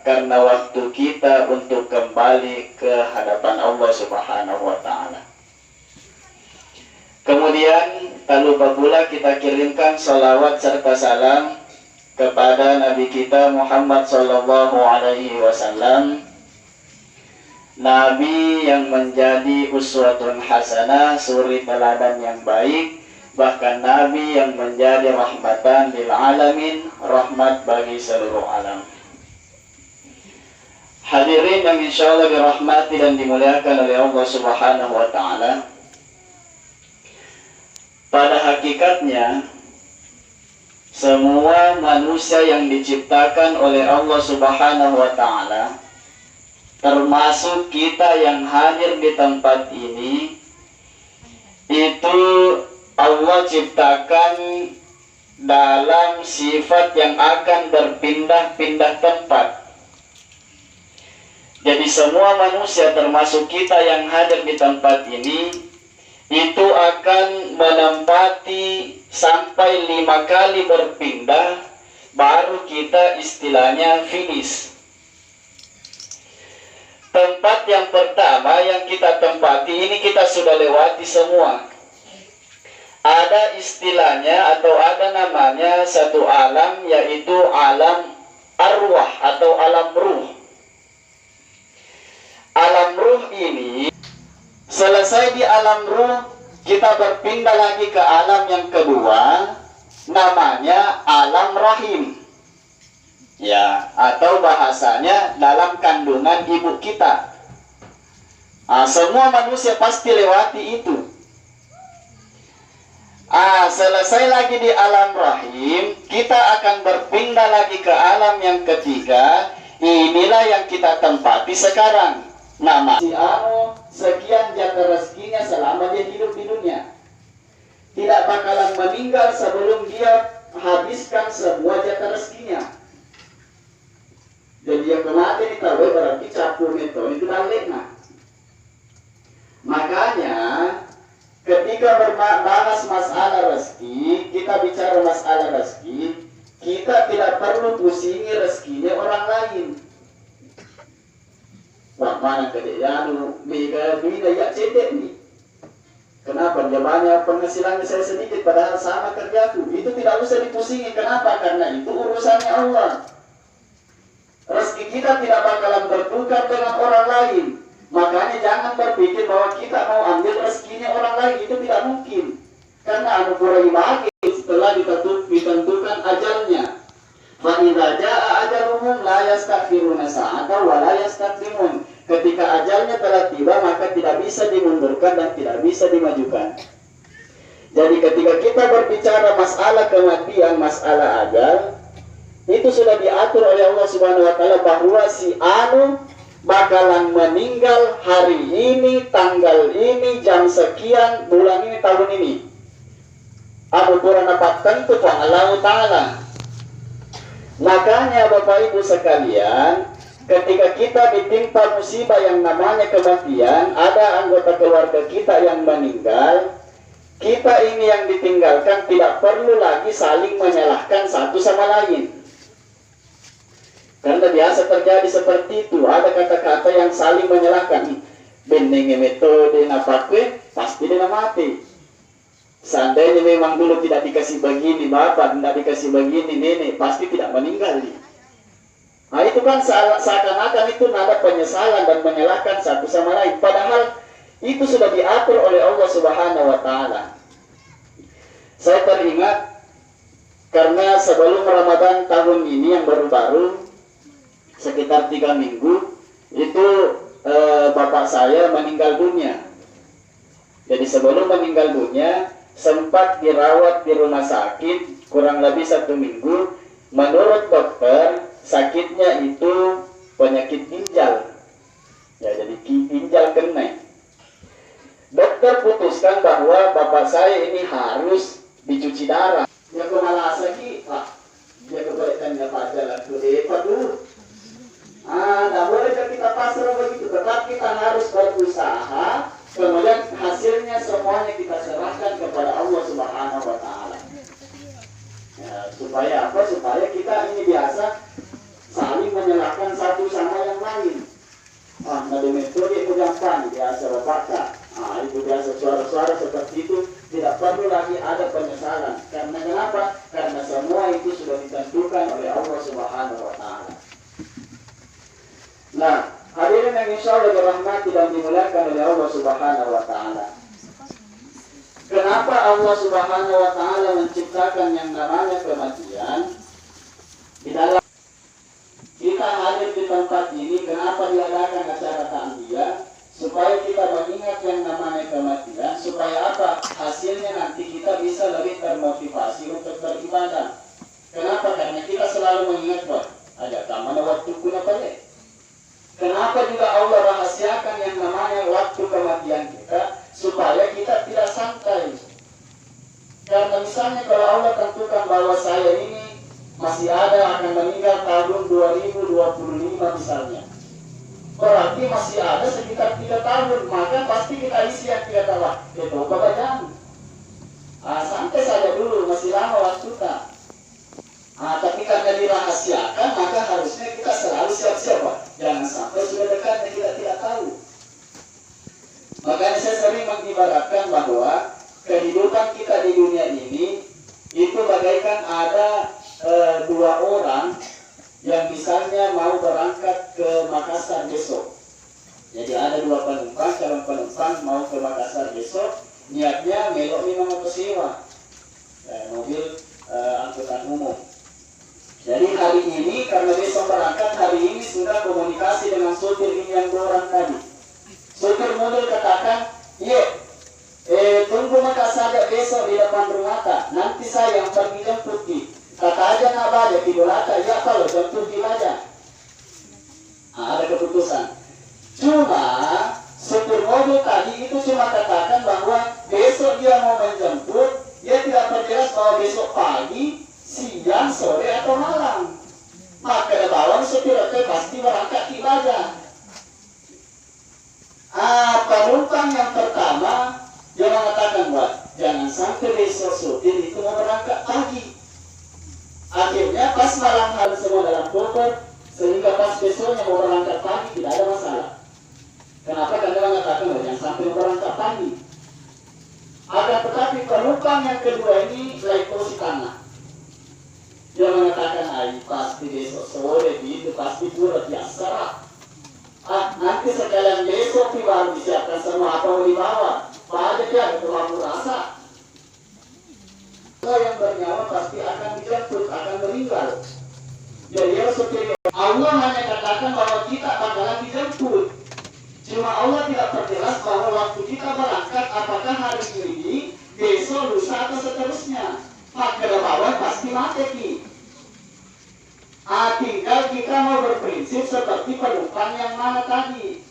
karena waktu kita untuk kembali ke hadapan Allah Subhanahu wa Ta'ala. Kemudian tak lupa pula kita kirimkan salawat serta salam kepada Nabi kita Muhammad Sallallahu Alaihi Wasallam, Nabi yang menjadi uswatun hasanah, suri teladan yang baik, bahkan Nabi yang menjadi rahmatan lil alamin, rahmat bagi seluruh alam. Hadirin yang insyaallah dirahmati dan dimuliakan oleh Allah Subhanahu wa Ta'ala. Pada hakikatnya semua manusia yang diciptakan oleh Allah Subhanahu wa Ta'ala, termasuk kita yang hadir di tempat ini, itu Allah ciptakan dalam sifat yang akan berpindah-pindah tempat. Jadi semua manusia termasuk kita yang hadir di tempat ini itu akan menempati sampai 5 kali berpindah, baru kita istilahnya finish. Tempat yang pertama yang kita tempati ini kita sudah lewati semua. Ada istilahnya atau ada namanya satu alam, yaitu alam arwah atau alam ruh. Alam ruh ini, selesai di alam ruh, kita berpindah lagi ke alam yang kedua, namanya alam rahim. Ya, atau bahasanya dalam kandungan ibu kita. Semua manusia pasti lewati itu. Selesai lagi di alam rahim, kita akan berpindah lagi ke alam yang ketiga. Inilah yang kita tempati sekarang. Nama si sekian jatah rezekinya selama dia hidup di dunia. Tidak bakalan meninggal sebelum dia habiskan semua jatah rezekinya. Jadi yang kematian itu berarti capur itu balik. Makanya ketika berbahas masalah rezeki, kita bicara masalah rezeki, kita tidak perlu pusingi rezekinya orang lain. Wah, mana kedayaan mega bina ya cedek nih. Kenapa dia banyak penghasilannya saya sedikit padahal sama kerjaku? Itu tidak usah dipusingi. Kenapa? Karena itu urusannya Allah. Rezeki kita tidak bakalan bertukar dengan orang lain. Makanya jangan berpikir bahwa kita mau ambil rezekinya orang lain. Itu tidak mungkin. Karena anugerah ilahi setelah ditentukan ajalnya. Fa idza jaa ajaluhum la yastakhiruna sa'atan wa la yastaqdimun. Ketika ajalnya telah tiba, maka tidak bisa dimundurkan dan tidak bisa dimajukan. Jadi ketika kita berbicara masalah kematian, masalah ajal, itu sudah diatur oleh Allah Subhanahu wa Ta'ala bahwa si anu bakalan meninggal hari ini, tanggal ini, jam sekian, bulan ini, tahun ini. Abu Quran tentu Allah Ta'ala. Makanya Bapak Ibu sekalian, ketika kita ditimpa musibah yang namanya kematian, ada anggota keluarga kita yang meninggal, kita ini yang ditinggalkan tidak perlu lagi saling menyalahkan satu sama lain. Karena biasa terjadi seperti itu, ada kata-kata yang saling menyalahkan. Bening metode napakwe, pasti dia mati. Seandainya memang dulu tidak dikasih begini bapak, tidak dikasih begini nenek, pasti tidak meninggal dia. Nah itu kan seakan-akan itu nada penyesalan dan menyalahkan satu sama lain. Padahal itu sudah diatur oleh Allah Subhanahu wa Ta'ala. Saya teringat karena sebelum Ramadan tahun ini yang baru-baru, sekitar 3 minggu, itu bapak saya meninggal dunia. Jadi sebelum meninggal dunia, sempat dirawat di rumah sakit kurang lebih 1 minggu. Menurut dokter, sakitnya itu penyakit ginjal. Ya, jadi ginjal kena. Dokter putuskan bahwa bapak saya ini harus dicuci darah. Ya kemana lagi, Pak? Ya kebaikannya Pak jalan dulu. Tidak boleh kita pasrah begitu. Tetap kita harus berusaha. Kemudian hasilnya semuanya kita serahkan kepada Allah Subhanahu wa Ta'ala. Ya, supaya apa? Supaya kita ini biasa saling menyalahkan satu Nabi metode itu gampang biasa baca. Itu biasa suara-suara seperti itu tidak perlu lagi ada penyesalan. Karena kenapa? Karena semua itu sudah ditentukan oleh Allah Subhanahu wa Ta'ala. Nah, hadirin yang insya Allah dirahmati dan dimuliakan oleh Allah Subhanahu wa Ta'ala. Kenapa Allah Subhanahu wa Ta'ala menciptakan yang namanya kematian? Di dalam kita hadir di tempat ini, kenapa diadakan acara takziah? Supaya kita mengingat yang namanya kematian, supaya apa? Hasilnya nanti kita bisa lebih termotivasi untuk beribadah. Kenapa? Karena kita selalu mengingat bahwa ada tamana waktu kuna balik. Kenapa juga Allah rahasiakan yang namanya waktu kematian kita, supaya kita tidak santai. Karena misalnya kalau Allah tentukan bahwa saya ini masih ada akan meninggal tahun 2025 misalnya, berarti masih ada sekitar 3 tahun, maka pasti kita isi yang 3 tahun. Itu bagian. Santai saja dulu, masih lama waktu kita. Tapi karena dirahasiakan, maka harusnya kita selalu siap-siap. Jangan sampai sudah dekatnya kita tidak tahu. Makanya saya sering mengibaratkan bahwa kehidupan kita di dunia ini itu bagaikan ada 2 orang yang misalnya mau berangkat ke Makassar besok. Jadi ada 2 penumpang, calon penumpang mau ke Makassar besok, niatnya melok 5 sewa mobil angkutan umum. Jadi hari ini karena besok berangkat, hari ini sudah komunikasi dengan supir ini yang 2 orang tadi. Supir mobil katakan, tunggu Makassar besok di depan rumah tak, nanti saya yang pergi jemput di. Kata aja nak baca Kidulata, ya kalau jemput di aja. Ada keputusan. Cuma supir mobil tadi itu cuma katakan bahwa besok dia mau menjemput, dia tidak perjelas bahwa besok pagi, siang, sore atau malam. Maka bawang supir itu pasti berangkat di aja. Penumpang yang pertama dia mengatakan bahwa jangan sampai besok supir itu mau berangkat pagi. Akhirnya pas malam hari semua dalam koper, sehingga pas besoknya mau berangkat pagi tidak ada masalah. Kenapa? Karena mengatakan bahwa jangan sampai berangkat pagi. Akan tetapi penumpang yang kedua ini lagi posisi tanah. Dia mengatakan, pasti besok sore itu pasti pura biasa. Nanti sekalian besok baru disiapkan semua apa mau dibawa. Pada dia itu rasa. Yang bernyawa pasti akan dijemput, akan meninggal. Jadi Allah hanya katakan bahwa kita bakalan dijemput. Cuma Allah tidak perjelas bahwa waktu kita berangkat apakah hari ini, besok, lusa atau seterusnya. Maka bawah pasti mati. Tinggal kita mau berprinsip seperti penumpang yang mana tadi.